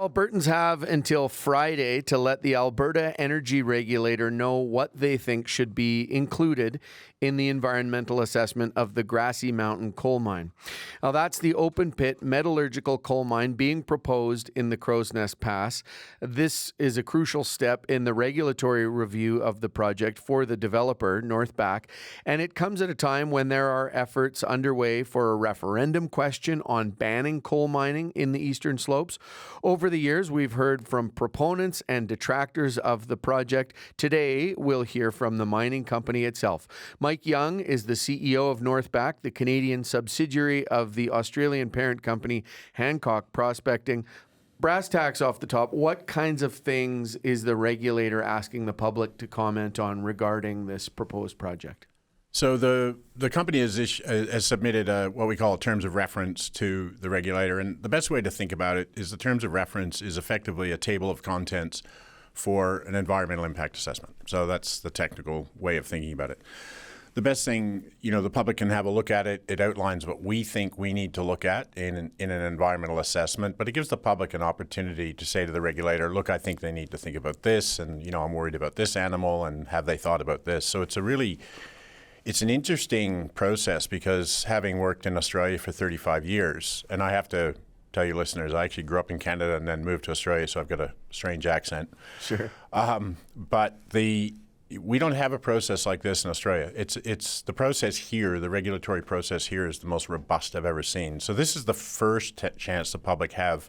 Albertans have until Friday to let the Alberta Energy Regulator know what they think should be included in the environmental assessment of the Grassy Mountain coal mine. Now, that's the open pit metallurgical coal mine being proposed in the Crowsnest Pass. This is a crucial step in the regulatory review of the project for the developer, Northback, and it comes at a time when there are efforts underway for a referendum question on banning coal mining in the Eastern Slopes. Over the years, we've heard from proponents and detractors of the project. Today, we'll hear from the mining company itself. Mike Young is the CEO of Northback, the Canadian subsidiary of the Australian parent company Hancock Prospecting. Brass tacks off the top, what kinds of things is the regulator asking the public to comment on regarding this proposed project? So the company has submitted what we call terms of reference to the regulator, and the best way to think about it is the terms of reference is effectively a table of contents for an environmental impact assessment. So that's the technical way of thinking about it. The best thing, the public can have a look at it. It outlines what we think we need to look at in an environmental assessment, but it gives the public an opportunity to say to the regulator, look, I think they need to think about this, and I'm worried about this animal, and have they thought about this? So it's an interesting process because having worked in Australia for 35 years, and I have to tell you listeners, I actually grew up in Canada and then moved to Australia, so I've got a strange accent. Sure. But we don't have a process like this in Australia. It's the process here, the regulatory process here is the most robust I've ever seen. So this is the first chance the public have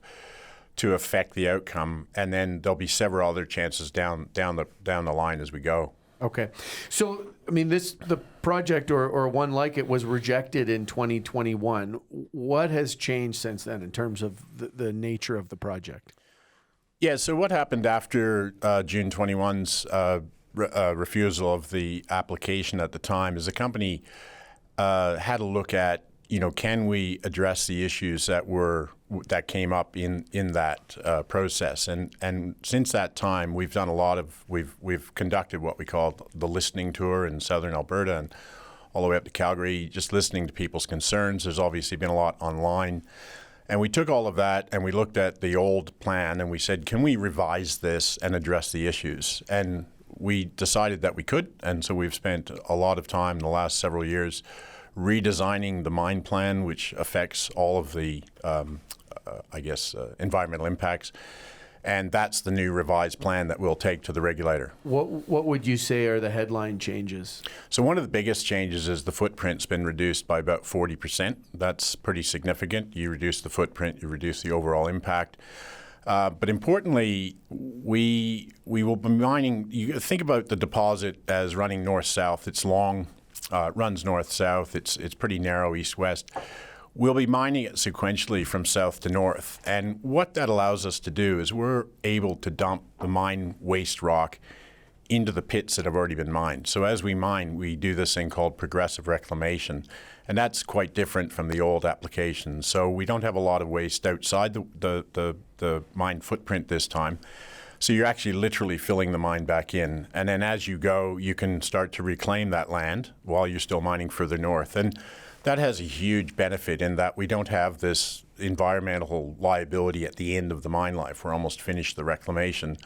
to affect the outcome, and then there'll be several other chances down the line as we go. Okay. So, the project or one like it was rejected in 2021. What has changed since then in terms of the nature of the project? Yeah, so what happened after June 21's refusal of the application at the time is the company had a look at, can we address the issues that came up in that process, and since that time we've done we've conducted what we call the listening tour in southern Alberta and all the way up to Calgary, just listening to people's concerns. There's obviously been a lot online, and we took all of that and we looked at the old plan and we said, can we revise this and address the issues? And we decided that we could, and so we've spent a lot of time in the last several years redesigning the mine plan, which affects all of the, environmental impacts. And that's the new revised plan that we'll take to the regulator. What would you say are the headline changes? So one of the biggest changes is the footprint's been reduced by about 40%. That's pretty significant. You reduce the footprint, you reduce the overall impact. But importantly, we will be mining. You think about the deposit as running north-south. It's long. Runs north-south. It's pretty narrow east-west. We'll be mining it sequentially from south to north. And what that allows us to do is we're able to dump the mine waste rock into the pits that have already been mined. So as we mine, we do this thing called progressive reclamation. And that's quite different from the old application. So we don't have a lot of waste outside the mine footprint this time. So you're actually literally filling the mine back in. And then as you go, you can start to reclaim that land while you're still mining further north. And that has a huge benefit in that we don't have this environmental liability at the end of the mine life. We're almost finished the reclamation,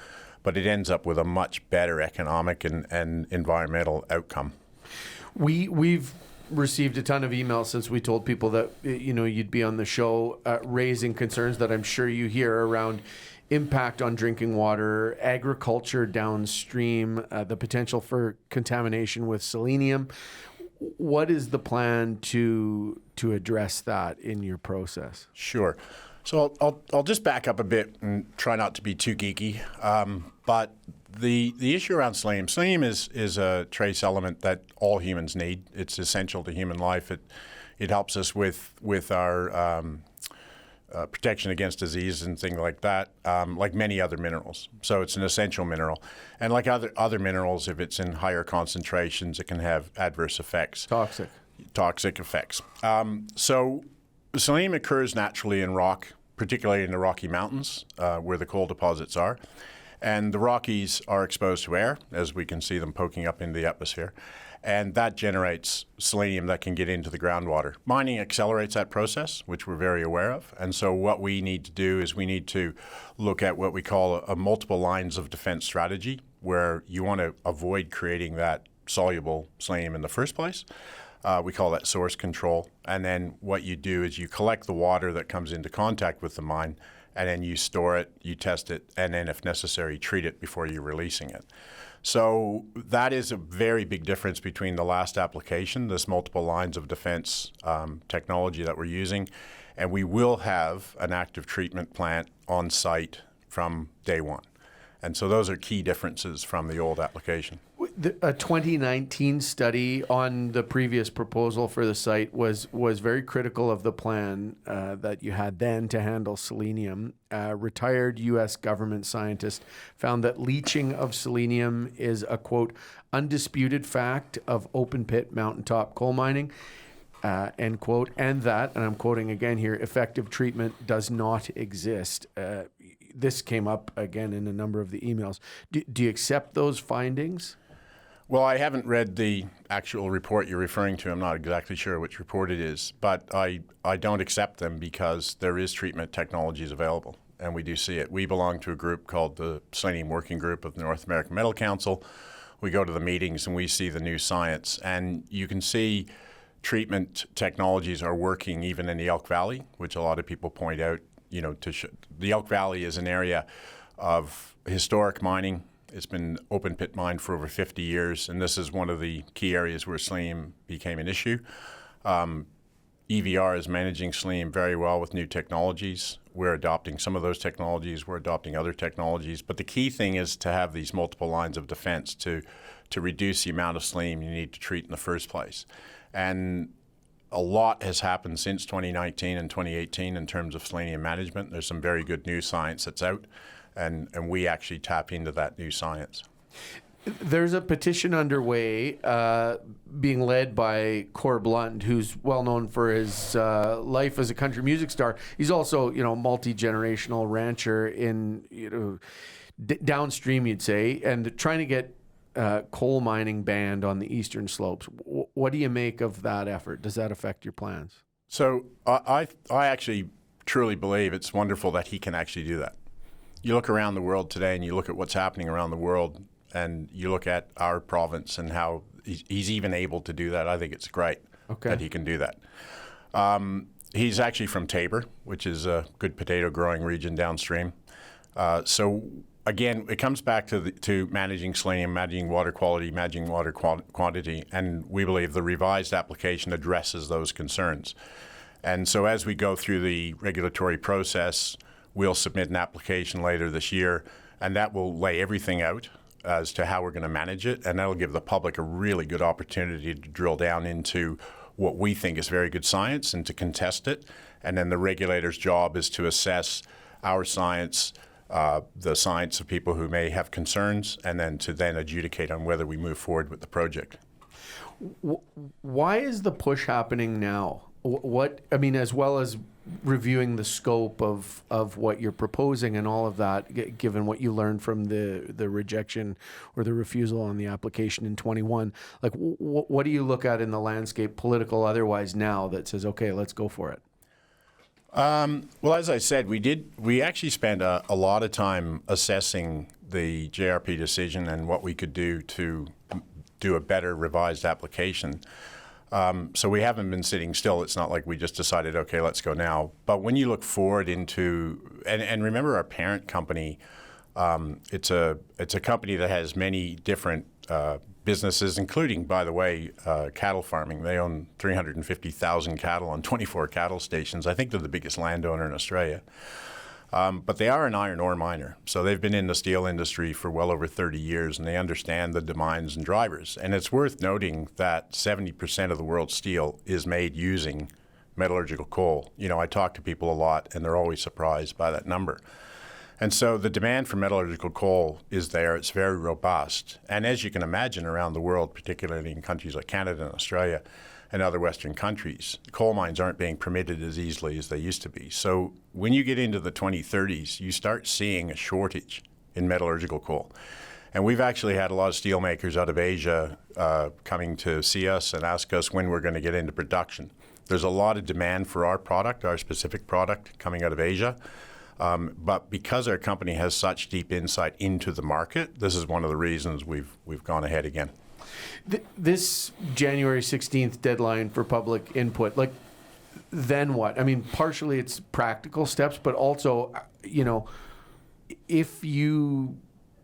but it ends up with a much better economic and environmental outcome. We've received a ton of emails since we told people that you'd be on the show, raising concerns that I'm sure you hear around impact on drinking water, agriculture downstream, the potential for contamination with selenium. What is the plan to address that in your process? Sure. So I'll just back up a bit and try not to be too geeky. But the issue around selenium is a trace element that all humans need. It's essential to human life. It helps us with our protection against disease and things like that, like many other minerals. So it's an essential mineral. And like other minerals, if it's in higher concentrations, it can have adverse effects. Toxic effects. So selenium occurs naturally in rock, particularly in the Rocky Mountains, where the coal deposits are. And the Rockies are exposed to air, as we can see them poking up into the atmosphere. And that generates selenium that can get into the groundwater. Mining accelerates that process, which we're very aware of. And so what we need to do is we need to look at what we call a multiple lines of defense strategy, where you want to avoid creating that soluble selenium in the first place. We call that source control. And then what you do is you collect the water that comes into contact with the mine, and then you store it, you test it, and then if necessary, treat it before you're releasing it. So that is a very big difference between the last application, this multiple lines of defense technology that we're using, and we will have an active treatment plant on site from day one. And so those are key differences from the old application. A 2019 study on the previous proposal for the site was very critical of the plan that you had then to handle selenium. Retired U.S. government scientist found that leaching of selenium is a, quote, undisputed fact of open pit mountaintop coal mining, end quote, and that, and I'm quoting again here, effective treatment does not exist. This came up again in a number of the emails. Do you accept those findings? Well, I haven't read the actual report you're referring to. I'm not exactly sure which report it is, but I don't accept them because there is treatment technologies available, and we do see it. We belong to a group called the Selenium Working Group of the North American Metal Council. We go to the meetings and we see the new science, and you can see treatment technologies are working even in the Elk Valley, which a lot of people point out. You know, the Elk Valley is an area of historic mining. It's been open pit mined for over 50 years, and this is one of the key areas where selenium became an issue. EVR is managing selenium very well with new technologies. We're adopting some of those technologies. We're adopting other technologies. But the key thing is to have these multiple lines of defense to reduce the amount of selenium you need to treat in the first place. And a lot has happened since 2019 and 2018 in terms of selenium management. There's some very good new science that's out, and we actually tap into that new science. There's a petition underway being led by Cor Blunt, who's well known for his life as a country music star. He's also, multi-generational rancher in, downstream, you'd say, and trying to get coal mining banned on the eastern slopes. What do you make of that effort? Does that affect your plans? So I actually truly believe it's wonderful that he can actually do that. You look around the world today and you look at what's happening around the world, and you look at our province and how he's even able to do that. I think it's great that he can do that. He's actually from Tabor, which is a good potato growing region downstream. So again, it comes back to managing selenium, managing water quality, managing water quantity, and we believe the revised application addresses those concerns. And so as we go through the regulatory process, we'll submit an application later this year, and that will lay everything out as to how we're going to manage it, and that'll give the public a really good opportunity to drill down into what we think is very good science and to contest it. And then the regulator's job is to assess our science, the science of people who may have concerns, and then to adjudicate on whether we move forward with the project. Why is the push happening now? As well as reviewing the scope of what you're proposing and all of that, given what you learned from the rejection or the refusal on the application in 21, like what do you look at in the landscape, political otherwise, now that says, okay, let's go for it? Well, as I said, we actually spent a lot of time assessing the JRP decision and what we could do to do a better revised application. So we haven't been sitting still. It's not like we just decided, okay, let's go now. But when you look forward into, and remember our parent company, it's a company that has many different businesses, including, by the way, cattle farming. They own 350,000 cattle on 24 cattle stations. I think they're the biggest landowner in Australia. But they are an iron ore miner. So they've been in the steel industry for well over 30 years, and they understand the demands and drivers. And it's worth noting that 70% of the world's steel is made using metallurgical coal. I talk to people a lot, and they're always surprised by that number. And so the demand for metallurgical coal is there. It's very robust. And as you can imagine around the world, particularly in countries like Canada and Australia and other Western countries, coal mines aren't being permitted as easily as they used to be. So when you get into the 2030s, you start seeing a shortage in metallurgical coal. And we've actually had a lot of steel makers out of Asia coming to see us and ask us when we're going to get into production. There's a lot of demand for our product, our specific product, coming out of Asia. But because our company has such deep insight into the market, this is one of the reasons we've gone ahead again. This January 16th deadline for public input, like, then what? I mean, partially it's practical steps, but also, if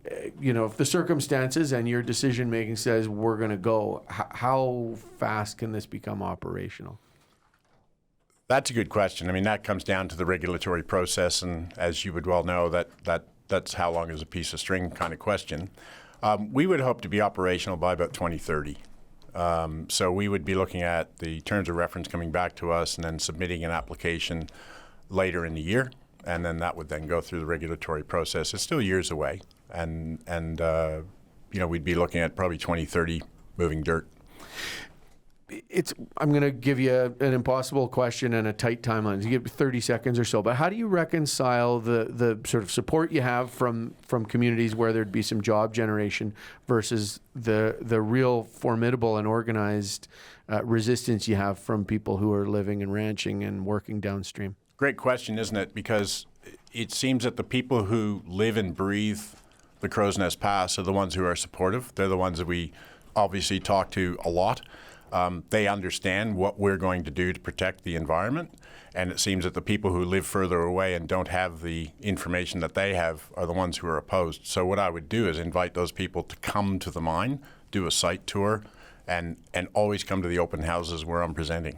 if the circumstances and your decision making says we're going to go, how fast can this become operational? That's a good question. I mean, that comes down to the regulatory process, and as you would well know, that's how long is a piece of string kind of question. We would hope to be operational by about 2030. So we would be looking at the terms of reference coming back to us and then submitting an application later in the year, and then that would then go through the regulatory process. It's still years away, and we'd be looking at probably 2030 moving dirt. I'm going to give you an impossible question and a tight timeline. You get 30 seconds or so, but how do you reconcile the sort of support you have from communities where there'd be some job generation versus the real formidable and organized resistance you have from people who are living and ranching and working downstream? Great question, isn't it? Because it seems that the people who live and breathe the Crowsnest Pass are the ones who are supportive. They're the ones that we obviously talk to a lot. They understand what we're going to do to protect the environment, and it seems that the people who live further away and don't have the information that they have are the ones who are opposed. So what I would do is invite those people to come to the mine, do a site tour, and always come to the open houses where I'm presenting.